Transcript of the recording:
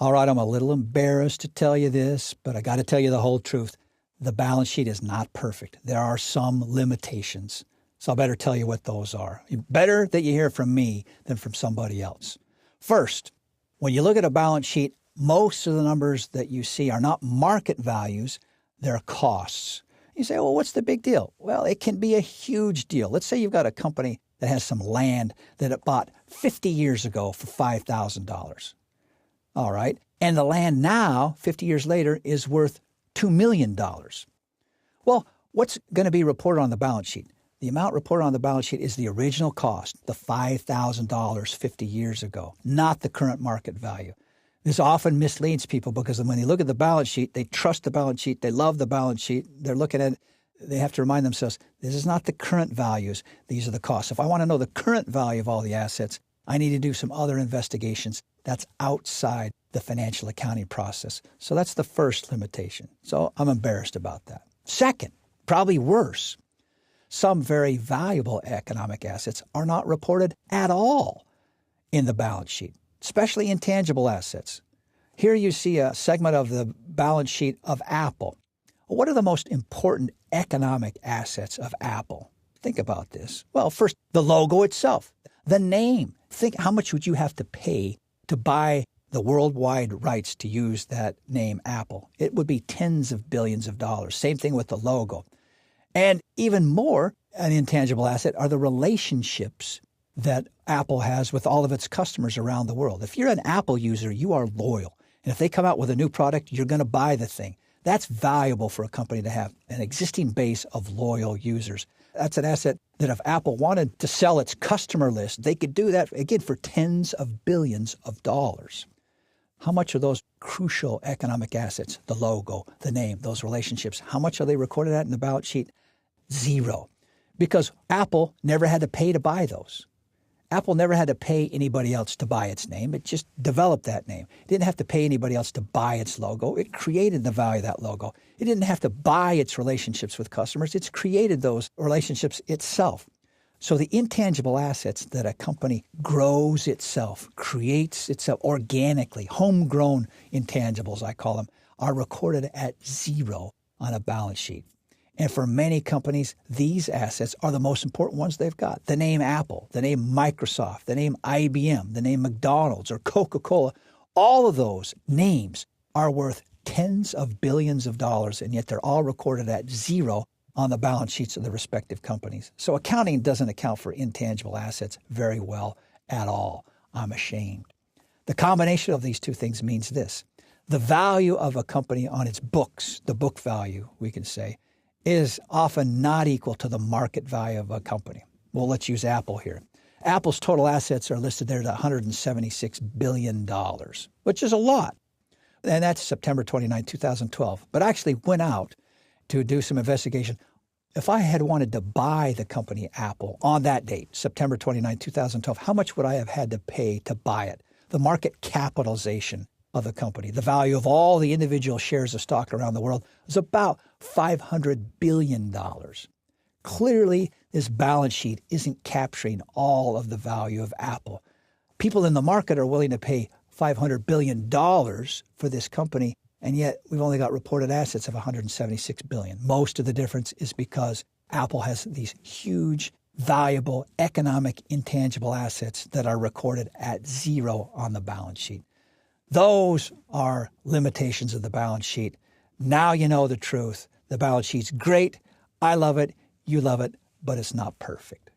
All right, I'm a little embarrassed to tell you this, but I got to tell you the whole truth. The balance sheet is not perfect. There are some limitations. So I better tell you what those are. Better that you hear from me than from somebody else. First, when you look at a balance sheet, most of the numbers that you see are not market values, they're costs. You say, well, what's the big deal? Well, it can be a huge deal. Let's say you've got a company that has some land that it bought 50 years ago for $5,000. All right. And the land now, 50 years later, is worth $2 million. Well, what's going to be reported on the balance sheet? The amount reported on the balance sheet is the original cost, the $5,000 50 years ago, not the current market value. This often misleads people because when they look at the balance sheet, they trust the balance sheet, they love the balance sheet, they're looking at it, they have to remind themselves, this is not the current values, these are the costs. If I want to know the current value of all the assets, I need to do some other investigations. That's outside the financial accounting process. So that's the first limitation. So I'm embarrassed about that. Second, probably worse, some very valuable economic assets are not reported at all in the balance sheet, especially intangible assets. Here you see a segment of the balance sheet of Apple. What are the most important economic assets of Apple? Think about this. Well, first, the logo itself, the name. Think how much would you have to pay to buy the worldwide rights to use that name Apple? It would be tens of billions of dollars. Same thing with the logo. And even more, an intangible asset are the relationships that Apple has with all of its customers around the world. If you're an Apple user, you are loyal. And if they come out with a new product, you're going to buy the thing. That's valuable for a company to have, an existing base of loyal users. That's an asset that if Apple wanted to sell its customer list, they could do that, again, for tens of billions of dollars. How much are those crucial economic assets, the logo, the name, those relationships, how much are they recorded at in the balance sheet? Zero. Because Apple never had to pay to buy those. Apple never had to pay anybody else to buy its name. It just developed that name. It didn't have to pay anybody else to buy its logo. It created the value of that logo. It didn't have to buy its relationships with customers. It's created those relationships itself. So the intangible assets that a company grows itself, creates itself organically, homegrown intangibles, I call them, are recorded at zero on a balance sheet. And for many companies, these assets are the most important ones they've got. The name Apple, the name Microsoft, the name IBM, the name McDonald's or Coca-Cola, all of those names are worth tens of billions of dollars, and yet they're all recorded at zero on the balance sheets of the respective companies. So accounting doesn't account for intangible assets very well at all. I'm ashamed. The combination of these two things means this. The value of a company on its books, the book value, we can say, is often not equal to the market value of a company. Well, let's use Apple here. Apple's total assets are listed there at $176 billion, which is a lot. And that's September 29, 2012. But I actually went out to do some investigation. If I had wanted to buy the company Apple on that date, September 29, 2012, how much would I have had to pay to buy it? The market capitalization of the company, the value of all the individual shares of stock around the world, was about $500 billion. Clearly, this balance sheet isn't capturing all of the value of Apple. People in the market are willing to pay $500 billion for this company, and yet we've only got reported assets of $176 billion. Most of the difference is because Apple has these huge, valuable, economic, intangible assets that are recorded at zero on the balance sheet. Those are limitations of the balance sheet. Now you know the truth. The balance sheet's great. I love it. You love it, but it's not perfect.